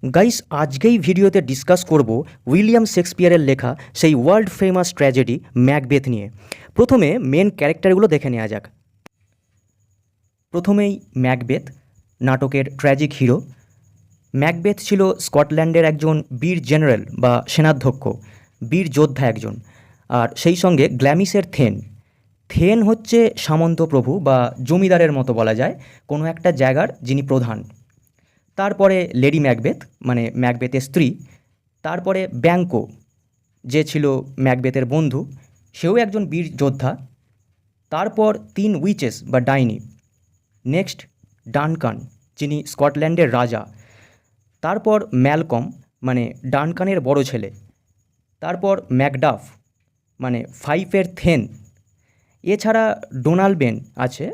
Guys, আজকেই ভিডিওতে discuss করব উইলিয়াম শেক্সপিয়ারের লেখা সেই ওয়ার্ল্ড ফেমাস ট্র্যাজেডি ম্যাকবেথ নিয়ে। প্রথমে মেন ক্যারেক্টারগুলো দেখে নেওয়া যাক। প্রথমেই ম্যাকবেথ, নাটকের ট্র্যাজিক হিরো। ম্যাকবেথ ছিল স্কটল্যান্ডের একজন বীর জেনারেল বা সেনাধ্যক্ষ, বীর যোদ্ধা একজন, আর সেই সঙ্গে গ্ল্যামিসের থেন। থেন হচ্ছে সামন্ত প্রভু বা জমিদারের মতো বলা যায়, কোনো একটা জায়গার যিনি প্রধান। তারপরে লেডি ম্যাকবেথ মানে ম্যাকবেথের স্ত্রী। তারপরে ব্যাঙ্কো, যে ছিল ম্যাকবেথের বন্ধু, সেও একজন বীর যোদ্ধা। তারপর 3 উইচেস বা ডাইনি। নেক্সট ডানকান, যিনি স্কটল্যান্ডের রাজা। তারপর ম্যালকম মানে ডানকানের বড় ছেলে। তারপর ম্যাকডাফ মানে ফাইফের থেন। এছাড়া ডোনাল্ডবেন আছে,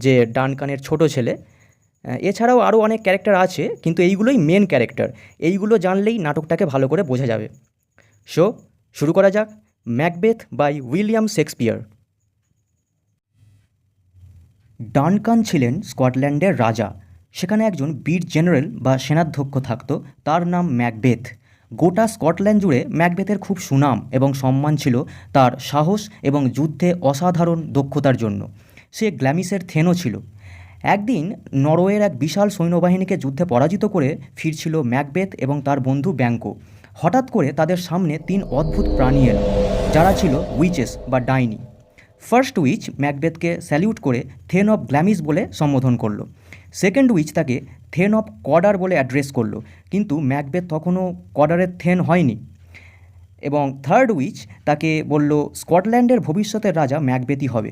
যে ডানকানের ছোট ছেলে। এছাড়াও আরও অনেক ক্যারেক্টার আছে, কিন্তু এইগুলোই মেন ক্যারেক্টার। এইগুলো জানলেই নাটকটাকে ভালো করে বোঝা যাবে। সো শুরু করা যাক। Macbeth by William Shakespeare. Duncan ছিলেন স্কটল্যান্ডের রাজা। সেখানে একজন বীর জেনারেল বা সেনাধ্যক্ষ থাকত, তার নাম ম্যাকবেথ। গোটা স্কটল্যান্ড জুড়ে ম্যাকবেথের খুব সুনাম এবং সম্মান ছিল তার সাহস এবং যুদ্ধে অসাধারণ দক্ষতার জন্য। সে গ্ল্যামিসের থেনও ছিল। একদিন নরওয়ের এক বিশাল সৈন্যবাহিনীকে যুদ্ধে পরাজিত করে ফিরছিল ম্যাকবেথ এবং তার বন্ধু ব্যাঙ্কো। হঠাৎ করে তাদের সামনে 3 অদ্ভুত প্রাণী এলো, যারা ছিল উইচেস বা ডাইনি। ফার্স্ট উইচ ম্যাকবেথকে স্যালিউট করে থেন অফ গ্ল্যামিস বলে সম্বোধন করলো। সেকেন্ড উইচ তাকে থেন অফ কডার বলে অ্যাড্রেস করলো, কিন্তু ম্যাকবেথ তখনও কডারের থেন হয়নি। এবং থার্ড উইচ তাকে বলল স্কটল্যান্ডের ভবিষ্যতের রাজা ম্যাকবেথই হবে।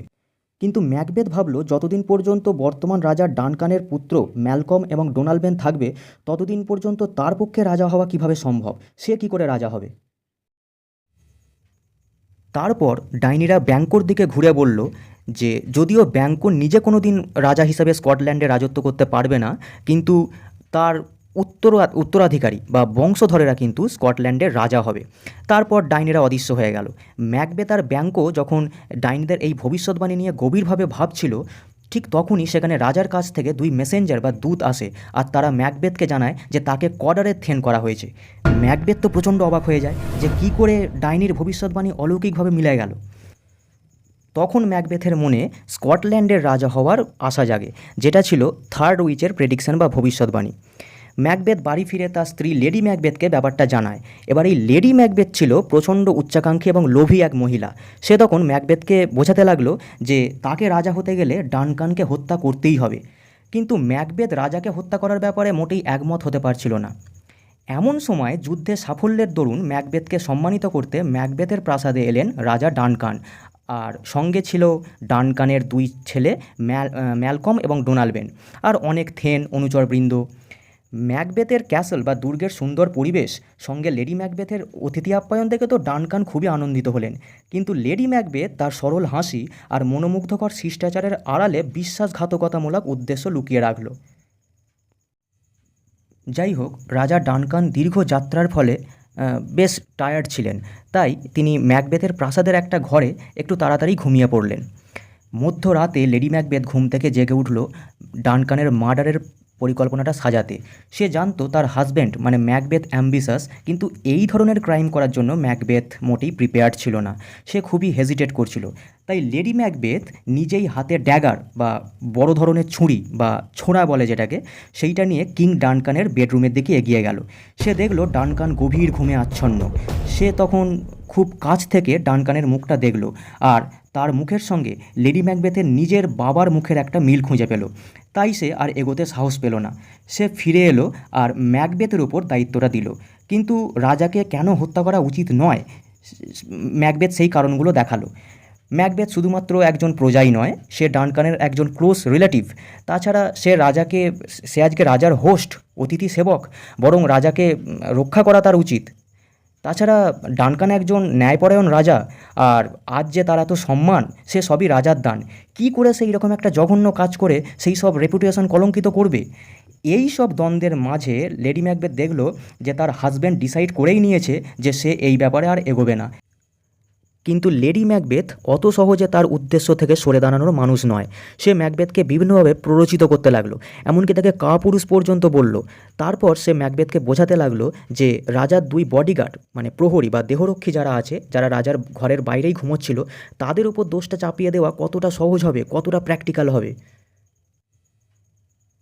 কিন্তু ম্যাকবেথ ভাবল, যতদিন পর্যন্ত বর্তমান রাজা ডানকানের পুত্র ম্যালকম এবং ডোনাল্ডবেন থাকবে, ততদিন পর্যন্ত তার পক্ষে রাজা হওয়া কিভাবে সম্ভব, সে কি করে রাজা হবে। তারপর ডাইনিরা ব্যাঙ্কোর দিকে ঘুরে বলল যে যদিও ব্যাঙ্কো নিজে কোনো দিন রাজা হিসেবে স্কটল্যান্ডে রাজত্ব করতে পারবে না, কিন্তু তার উত্তরাধিকারী বা বংশধরেরা কিন্তু স্কটল্যান্ডের রাজা হবে। তারপর ডাইনিরা অদৃশ্য হয়ে গেল। ম্যাকবেথ আর ব্যাঙ্কো যখন ডাইনিদের এই ভবিষ্যৎবাণী নিয়ে গভীরভাবে ভাবছিল, ঠিক তখনই সেখানে রাজার কাছ থেকে 2 মেসেঞ্জার বা দূত আসে, আর তারা ম্যাকবেথকে জানায় যে তাকে কডারে থেন করা হয়েছে। ম্যাকবেথ তো প্রচণ্ড অবাক হয়ে যায় যে কী করে ডাইনির ভবিষ্যৎবাণী অলৌকিকভাবে মিলে গেল। তখন ম্যাকবেথের মনে স্কটল্যান্ডের রাজা হওয়ার আশা জাগে, যেটা ছিল থার্ড উইচের প্রেডিকশন বা ভবিষ্যৎবাণী। ম্যাকবেথ বাড়ি ফিরে তার স্ত্রী লেডি ম্যাকবেথকে ব্যাপারটা জানায়। এবার এই লেডি ম্যাকবেথ ছিল প্রচণ্ড উচ্চাকাঙ্ক্ষী এবং লোভী এক মহিলা। সে তখন ম্যাকবেথকে বোঝাতে লাগলো যে তাকে রাজা হতে গেলে ডানকানকে হত্যা করতেই হবে। কিন্তু ম্যাকবেথ রাজাকে হত্যা করার ব্যাপারে মোটেই একমত হতে পারছিল না। এমন সময় যুদ্ধে সাফল্যের দরুন ম্যাকবেথকে সম্মানিত করতে ম্যাকবেথের প্রাসাদে এলেন রাজা ডানকান, আর সঙ্গে ছিল ডানকানের 2 ছেলে ম্যালকম এবং ডোনাল্ডবেন, আর অনেক থেন অনুচরবৃন্দ। ম্যাকবেথের ক্যাসেল বা দুর্গের সুন্দর পরিবেশ সঙ্গে লেডি ম্যাকবেথের অতিথি আপ্যায়ন দেখে তো ডানকান খুবই আনন্দিত হলেন। কিন্তু লেডি ম্যাকবেথ তার সরল হাসি আর মনোমুগ্ধকর শিষ্টাচারের আড়ালে বিশ্বাসঘাতকতামূলক উদ্দেশ্য লুকিয়ে রাখল। যাই হোক, রাজা ডানকান দীর্ঘ যাত্রার ফলে বেশ টায়ার্ড ছিলেন, তাই তিনি ম্যাকবেথের প্রাসাদের একটা ঘরে একটু তাড়াতাড়ি ঘুমিয়ে পড়লেন। মধ্যরাতে লেডি ম্যাকবেথ ঘুম থেকে জেগে উঠল ডানকানের মার্ডারের পরিকল্পনাটা সাজাতে। সে জানতো তার হাজব্যান্ড মানে ম্যাকবেথ অ্যাম্বিশাস, কিন্তু এই ধরনের ক্রাইম করার জন্য ম্যাকবেথ মোটেই প্রিপেয়ার্ড ছিল না। সে খুবই হেজিটেট করছিল। তাই লেডি ম্যাকবেথ নিজেই হাতে ড্যাগার বা বড় ধরনের ছুরি বা ছোরা বলে যেটাকে, সেইটা নিয়ে কিং ডানকানের বেডরুমের দিকে এগিয়ে গেল। সে দেখলো ডানকান গভীর ঘুমে আচ্ছন্ন। সে তখন খুব কাছ থেকে ডানকানের মুখটা দেখল, আর তার মুখের সঙ্গে লেডি ম্যাকবেথের নিজের বাবার মুখের একটা মিল খুঁজে পেল। তাই সে আর এগোতে সাহস পেল না। সে ফিরে এলো আর ম্যাকবেথের উপর দায়িত্বটা দিল। কিন্তু রাজাকে কেন হত্যা করা উচিত নয়, ম্যাকবেথ সেই কারণগুলো দেখালো। ম্যাকবেথ শুধুমাত্র একজন প্রজাই নয়, সে ডানকানের একজন ক্লোজ রিলেটিভ। তাছাড়া সে আজকে রাজার হোস্ট, অতিথি সেবক, বরং রাজাকে রক্ষা করা তার উচিত। তাছাড়া ডানকান একজন ন্যায়পরায়ণ রাজা, আর আজ যে তার এত সম্মান, সে সবই রাজার দান। কী করে সেই রকম একটা জঘন্য কাজ করে সেই সব রেপুটেশন কলঙ্কিত করবে? এই সব দ্বন্দ্বের মাঝে লেডি ম্যাকবেথ দেখল যে তার হাজব্যান্ড ডিসাইড করেই নিয়েছে যে সে এই ব্যাপারে আর এগোবে না। কিন্তু লেডি ম্যাকবেথ অত সহজে তার উদ্দেশ্য থেকে সরে দাঁড়ানোর মানুষ নয়। সে ম্যাকবেথকে বিভিন্নভাবে প্ররোচিত করতে লাগলো, এমনকি তাকে কাপুরুষ পর্যন্ত বলল। তারপর সে ম্যাকবেথকে বোঝাতে লাগলো যে রাজার 2 বডিগার্ড মানে প্রহরী বা দেহরক্ষী যারা আছে, যারা রাজার ঘরের বাইরেই ঘুমোচ্ছিল, তাদের উপর দোষটা চাপিয়ে দেওয়া কতটা সহজ হবে, কতটা প্র্যাকটিক্যাল হবে।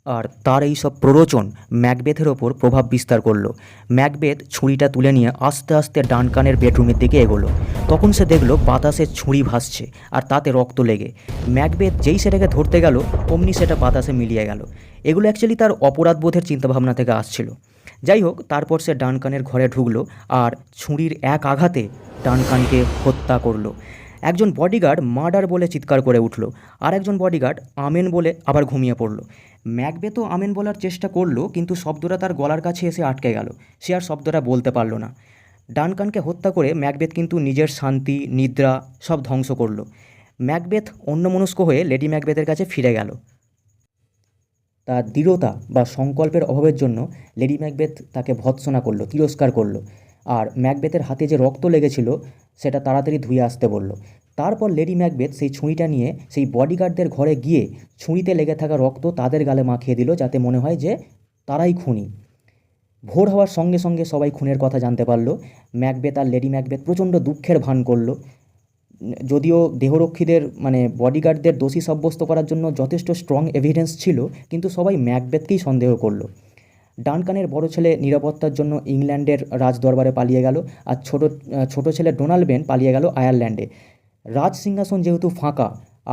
আর তার এই সব প্ররোচন ম্যাকবেথের ওপর প্রভাব বিস্তার করলো। ম্যাকবেথ ছুরিটা তুলে নিয়ে আস্তে আস্তে ডানকানের বেডরুমের দিকে এগোলো। তখন সে দেখলো বাতাসে ছুরি ভাসছে আর তাতে রক্ত লেগে। ম্যাকবেথ যেই সেটাকে ধরতে গেল অমনি সেটা বাতাসে মিলিয়ে গেল। এগুলো অ্যাকচুয়ালি তার অপরাধবোধের চিন্তাভাবনা থেকে আসছিল। যাই হোক, তারপর সে ডানকানের ঘরে ঢুকলো আর ছুরির এক আঘাতে ডানকানকে হত্যা করলো। একজন বডিগার্ড মার্ডার বলে চিৎকার করে উঠল, আর একজন বডিগার্ড আমেন বলে আবার ঘুমিয়ে পড়ল। ম্যাকবেথও আমেন বলার চেষ্টা করলো, কিন্তু শব্দটা তার গলার কাছে এসে আটকে গেল। সে আর শব্দটা বলতে পারল না। ডানকানকে হত্যা করে ম্যাকবেথ কিন্তু নিজের শান্তি, নিদ্রা সব ধ্বংস করলো। ম্যাকবেথ অন্যমনস্ক হয়ে লেডি ম্যাকবেথের কাছে ফিরে গেল। তার দৃঢ়তা বা সংকল্পের অভাবের জন্য লেডি ম্যাকবেথ তাকে ভর্ৎসনা করলো, তিরস্কার করলো। আর ম্যাকবেথের হাতে যে রক্ত লেগেছিল সেটা তাড়াতাড়ি ধুয়ে আসতে বলল। তারপর লেডি ম্যাকবেথ সেই ছুরিটা নিয়ে সেই বডিগার্ডদের ঘরে গিয়ে ছুরিতে লেগে থাকা রক্ত তাদের গালে মাখিয়ে দিল, যাতে মনে হয় যে তারাই খুনি। ভোর হওয়ার সঙ্গে সঙ্গে সবাই খুনের কথা জানতে পারল। ম্যাকবেথ আর লেডি ম্যাকবেথ প্রচণ্ড দুঃখের ভান করলো। যদিও দেহরক্ষীদের মানে বডিগার্ডদের দোষী সাব্যস্ত করার জন্য যথেষ্ট স্ট্রং এভিডেন্স ছিল, কিন্তু সবাই ম্যাকবেথকেই সন্দেহ করলো। ডানকানের বড় ছেলে নিরাপত্তার জন্য ইংল্যান্ডের রাজদরবারে পালিয়ে গেল, আর ছোট ছেলে ডোনাল্ড বেন পালিয়ে গেল আয়ারল্যান্ডে। রাজ সিংহাসন যেহেতু ফাঁকা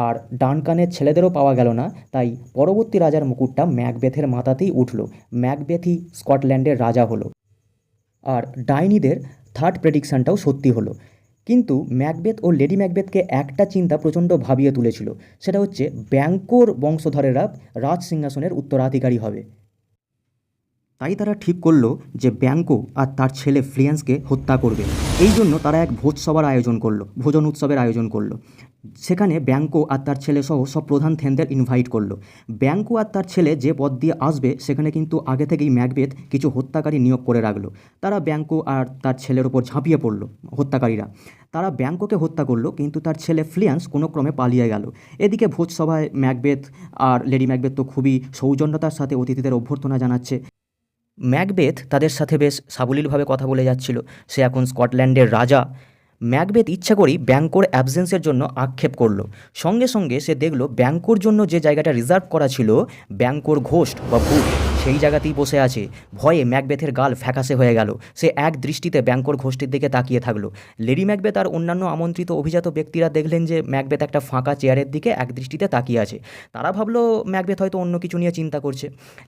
আর ডানকানের ছেলেদেরও পাওয়া গেল না, তাই পরবর্তী রাজার মুকুটটা ম্যাকবেথের মাথাতেই উঠল। ম্যাকবেথই স্কটল্যান্ডের রাজা হলো। আর ডাইনিদের থার্ড প্রেডিকশানটাও সত্যি হলো। কিন্তু ম্যাকবেথ ও লেডি ম্যাকবেথকে একটা চিন্তা প্রচণ্ড ভাবিয়ে তুলেছিল, সেটা হচ্ছে ব্যাঙ্কোর বংশধরেরা রাজ সিংহাসনের উত্তরাধিকারী হবে। তাই তারা ঠিক করলো যে ব্যাঙ্কো আর তার ছেলে ফ্লিয়ান্সকে হত্যা করবে। এই জন্য তারা এক ভোজসভার আয়োজন করলো, ভোজন উৎসবের আয়োজন করলো। সেখানে ব্যাঙ্কো আর তার ছেলে সহ সব প্রধান থেনদের ইনভাইট করলো। ব্যাঙ্কো আর তার ছেলে যে পথ দিয়ে আসবে সেখানে কিন্তু আগে থেকেই ম্যাকবেথ কিছু হত্যাকারী নিয়োগ করে রাখলো। তারা ব্যাঙ্কো আর তার ছেলের ওপর ঝাঁপিয়ে পড়লো হত্যাকারীরা। তারা ব্যাঙ্কোকে হত্যা করলো, কিন্তু তার ছেলে ফ্লিয়ান্স কোনো ক্রমে পালিয়ে গেল। এদিকে ভোজসভায় ম্যাকবেথ আর লেডি ম্যাকবেথ তো খুবই সৌজন্যতার সাথে অতিথিদের অভ্যর্থনা জানাচ্ছে। ম্যাকবেথ তাদের সাথে বেশ সাবলীলভাবে কথা বলে যাচ্ছিল। সে এখন স্কটল্যান্ডের রাজা। ম্যাকবেথ ইচ্ছা করেই ব্যাঙ্কোর অ্যাবসেন্সের জন্য আক্ষেপ করলো। সঙ্গে সঙ্গে সে দেখলো ব্যাঙ্কোর জন্য যে জায়গাটা রিজার্ভ করা ছিল, ব্যাঙ্কোর ঘোস্ট বা ভূত সেই জায়গাতেই বসে আছে। ভয়ে ম্যাকবেথের গাল ফ্যাকাশে হয়ে গেল। সে এক দৃষ্টিতে ব্যাঙ্কোর ঘোষ্টের দিকে তাকিয়ে থাকলো। লেডি ম্যাকবেথ আর অন্যান্য আমন্ত্রিত অভিজাত ব্যক্তিরা দেখলেন যে ম্যাকবেথ একটা ফাঁকা চেয়ারের দিকে এক দৃষ্টিতে তাকিয়ে আছে। তারা ভাবলো ম্যাকবেথ হয়তো অন্য কিছু নিয়ে চিন্তা করছে।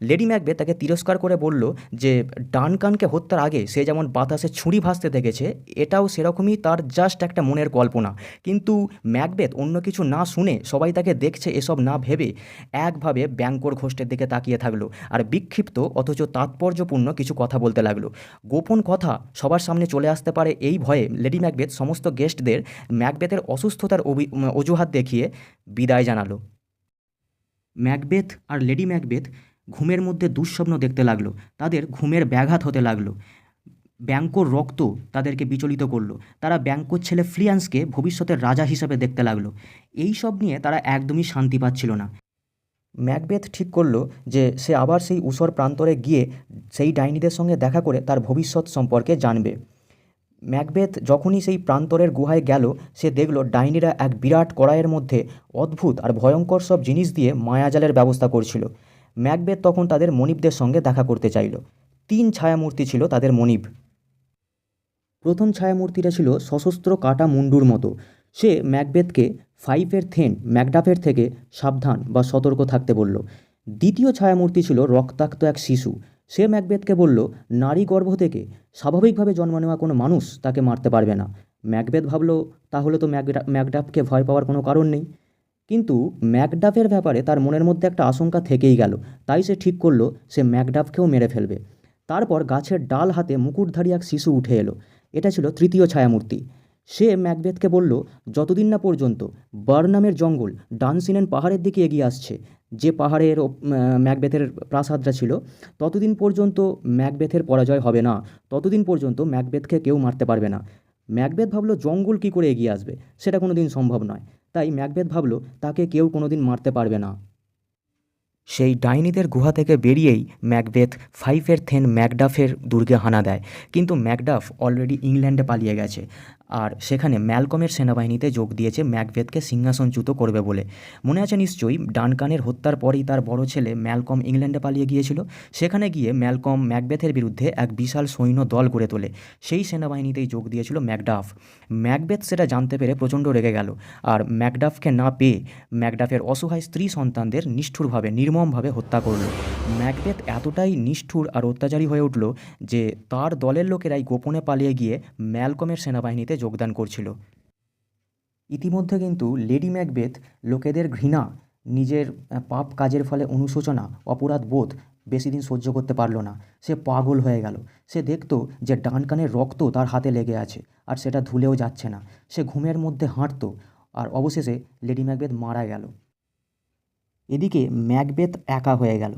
লেডি ম্যাকবেথ তাকে তিরস্কার করে বলল যে ডানকানকে হত্যার আগে সে যেমন বাতাসে ছুরি ভাসতে দেখেছে, এটাও সেরকমই তার জাস্ট একটা মনের কল্পনা। কিন্তু ম্যাকবেথ অন্য কিছু না শুনে, সবাই তাকে দেখছে এসব না ভেবে একভাবে ব্যাঙ্কোর ঘোষ্টের দিকে তাকিয়ে থাকলো আর বিক্ষিপ্ত অথচ তাৎপর্যপূর্ণ কিছু কথা বলতে লাগলো। গোপন কথা সবার সামনে চলে আসতে পারে এই ভয়ে লেডি ম্যাকবেথ সমস্ত গেস্টদের ম্যাকবেথের অসুস্থতার অজুহাত দেখিয়ে বিদায় জানালো। ম্যাকবেথ আর লেডি ম্যাকবেথ ঘুমের মধ্যে দুঃস্বপ্ন দেখতে লাগলো। তাদের ঘুমের ব্যাঘাত হতে লাগলো। ব্যাঙ্কোর রক্ত তাদেরকে বিচলিত করলো। তারা ব্যাঙ্কোর ছেলে ফ্লিয়ান্সকে ভবিষ্যতের রাজা হিসাবে দেখতে লাগলো। এই সব নিয়ে তারা একদমই শান্তি পাচ্ছিল না। ম্যাকবেথ ঠিক করলো যে সে আবার সেই ঊষর প্রান্তরে গিয়ে সেই ডাইনিদের সঙ্গে দেখা করে তার ভবিষ্যৎ সম্পর্কে জানবে। ম্যাকবেথ যখনই সেই প্রান্তরের গুহায় গেল, সে দেখল ডাইনিরা এক বিরাট কড়াইয়ের মধ্যে অদ্ভুত আর ভয়ঙ্কর সব জিনিস দিয়ে মায়াজালের ব্যবস্থা করছিল। ম্যাকবেথ তখন তাদের মনিবদের সঙ্গে দেখা করতে চাইল। 3 ছায়ামূর্তি ছিল তাদের মনিব। প্রথম ছায়ামূর্তিটা ছিল সশস্ত্র কাটা মুন্ডুর মতো। সে ম্যাকবেথকে ফাইভের থেন ম্যাকডাফের থেকে সাবধান বা সতর্ক থাকতে বলল। দ্বিতীয় ছায়ামূর্তি ছিল রক্তাক্ত এক শিশু। সে ম্যাকবেথকে বলল নারী গর্ভ থেকে স্বাভাবিকভাবে জন্ম নেওয়া কোনো মানুষ তাকে মারতে পারবে না। ম্যাকবেথ ভাবল তাহলে তো ম্যাকডাফকে ভয় পাওয়ার কোনো কারণ নেই। কিন্তু ম্যাকডাফের ব্যাপারে তার মনের মধ্যে একটা আশঙ্কা থেকেই গেল। তাই সে ঠিক করলো সে ম্যাকডাফকেও মেরে ফেলবে। তারপর গাছের ডাল হাতে মুকুটধারী এক শিশু উঠে এলো। এটা ছিল তৃতীয় ছায়ামূর্তি। সে ম্যাকবেথকে বলল যতদিন না পর্যন্ত বার্নামের জঙ্গল ডানসিনেন পাহাড়ের দিকে এগিয়ে আসছে, যে পাহাড়ের ম্যাকবেথের প্রাসাদটা ছিল, ততদিন পর্যন্ত ম্যাকবেথের পরাজয় হবে না। ততদিন পর্যন্ত ম্যাকবেথকে কেউ মারতে পারবে না। ম্যাকবেথ ভাবলো জঙ্গল কী করে এগিয়ে আসবে, সেটা কোনো দিন সম্ভব নয়। তাই ম্যাকবেথ ভাবলো তাকে কেউ কোনো দিন মারতে পারবে না। সেই ডাইনিদের গুহা থেকে বেরিয়েই ম্যাকবেথ ফাইভের থেন ম্যাকডাফের দুর্গে হানা দেয়। কিন্তু ম্যাকডাফ অলরেডি ইংল্যান্ডে পালিয়ে গেছে, আর সেখানে ম্যালকমের সেনাবাহিনীতে যোগ দিয়েছে ম্যাকবেথকে সিংহাসনচ্যুত করবে বলে। মনে আছে নিশ্চয়ই, ডানকানের হত্যার পরেই তার বড় ছেলে ম্যালকম ইংল্যান্ডে পালিয়ে গিয়েছিল। সেখানে গিয়ে ম্যালকম ম্যাকবেথের বিরুদ্ধে এক বিশাল সৈন্য দল গড়ে তোলে। সেই সেনাবাহিনীতেই যোগ দিয়েছিল ম্যাকডাফ। ম্যাকবেথ সেটা জানতে পেরে প্রচণ্ড রেগে গেল, আর ম্যাকডাফকে না পেয়ে ম্যাকডাফের অসহায় স্ত্রী সন্তানদের নিষ্ঠুরভাবে নির্মমভাবে হত্যা করল। ম্যাকবেথ এতটাই নিষ্ঠুর আর অত্যাচারী হয়ে উঠল যে তার দলের লোকেরাই গোপনে পালিয়ে গিয়ে ম্যালকমের সেনাবাহিনীতে যোগদান করছিল। ইতিমধ্যে কিন্তু লেডি ম্যাকবেথ লোকেদের ঘৃণা, নিজের পাপ কাজের ফলে অনুশোচনা, অপরাধ বোধ বেশি দিন সহ্য করতে পারল না। সে পাগল হয়ে গেল। সে দেখত যে ডানকানের রক্ত তার হাতে লেগে আছে, আর সেটা ধুলেও যাচ্ছে না। সে ঘুমের মধ্যে হাঁটত, আর অবশেষে লেডি ম্যাকবেথ মারা গেল। এদিকে ম্যাকবেথ একা হয়ে গেল।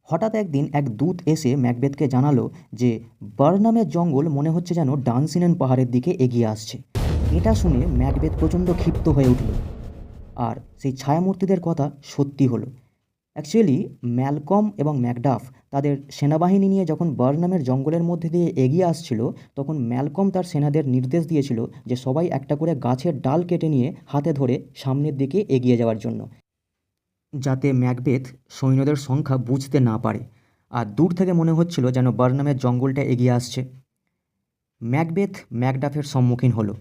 হঠাৎ একদিন এক দূত এসে ম্যাকবেথকে জানালো যে বার্নামের জঙ্গল মনে হচ্ছে যেন ডানসিনেন পাহাড়ের দিকে এগিয়ে আসছে। এটা শুনে ম্যাকবেথ প্রচণ্ড ক্ষিপ্ত হয়ে উঠল, আর সেই ছায়ামূর্তিদের কথা সত্যি হলো। অ্যাকচুয়ালি ম্যালকম এবং ম্যাকডাফ তাদের সেনাবাহিনী নিয়ে যখন বার্নামের জঙ্গলের মধ্যে দিয়ে এগিয়ে আসছিল, তখন ম্যালকম তার সেনাদের নির্দেশ দিয়েছিল যে সবাই একটা করে গাছের ডাল কেটে নিয়ে হাতে ধরে সামনের দিকে এগিয়ে যাওয়ার জন্য, যাতে ম্যাকবেথ সৈন্যদের সংখ্যা বুঝতে না পারে। আর দূর থেকে মনে হচ্ছিল যেন বার্নামের জঙ্গলটা এগিয়ে আসছে। ম্যাকবেথ ম্যাকডাফের সম্মুখীন হলো।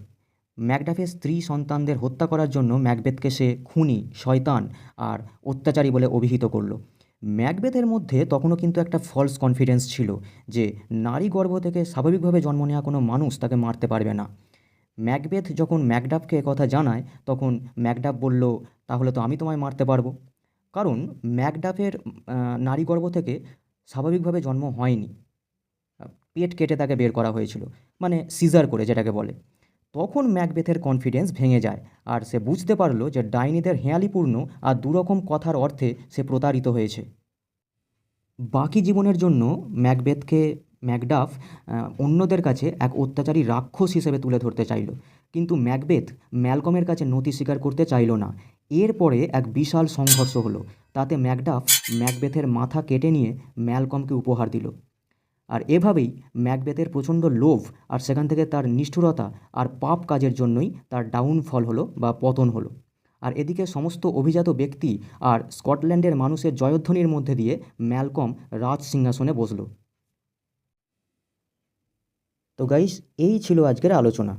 ম্যাকডাফের স্ত্রী সন্তানদের হত্যা করার জন্য ম্যাকবেথকে সে খুনি, শয়তান আর অত্যাচারী বলে অভিহিত করলো। ম্যাকবেথের মধ্যে তখনও কিন্তু একটা ফলস কনফিডেন্স ছিল যে নারী গর্ভ থেকে স্বাভাবিকভাবে জন্ম নেওয়া কোনো মানুষ তাকে মারতে পারবে না। ম্যাকবেথ যখন ম্যাকডাফকে কথা জানায়, তখন ম্যাকডাফ বলল, তাহলে তো আমি তোমায় মারতে পারবো। কারণ ম্যাকডাফের নারীগর্ভ থেকে স্বাভাবিকভাবে জন্ম হয়নি, পেট কেটে তাকে বের করা হয়েছিল, মানে সিজার করে যেটাকে বলে। তখন ম্যাকবেথের কনফিডেন্স ভেঙে যায়, আর সে বুঝতে পারলো যে ডাইনিদের হেঁয়ালিপূর্ণ আর দুরকম কথার অর্থে সে প্রতারিত হয়েছে। বাকি জীবনের জন্য ম্যাকবেথকে ম্যাকডাফ অন্যদের কাছে এক অত্যাচারী রাক্ষস হিসেবে তুলে ধরতে চাইল, কিন্তু ম্যাকবেথ ম্যালকমের কাছে নতি স্বীকার করতে চাইল না। এরপরে এক বিশাল সংঘর্ষ হলো, তাতে ম্যাকডাফ ম্যাকবেথের মাথা কেটে নিয়ে ম্যালকমকে উপহার দিল। আর এভাবেই ম্যাকবেথের প্রচণ্ড লোভ আর সেখান থেকে তার নিষ্ঠুরতা আর পাপ কাজের জন্যই তার ডাউনফল হলো বা পতন হলো। আর এদিকে সমস্ত অভিজাত ব্যক্তি আর স্কটল্যান্ডের মানুষের জয়ধ্বনির মধ্যে দিয়ে ম্যালকম রাজ সিংহাসনে বসল। তো গাইস, এই ছিল আজকের আলোচনা।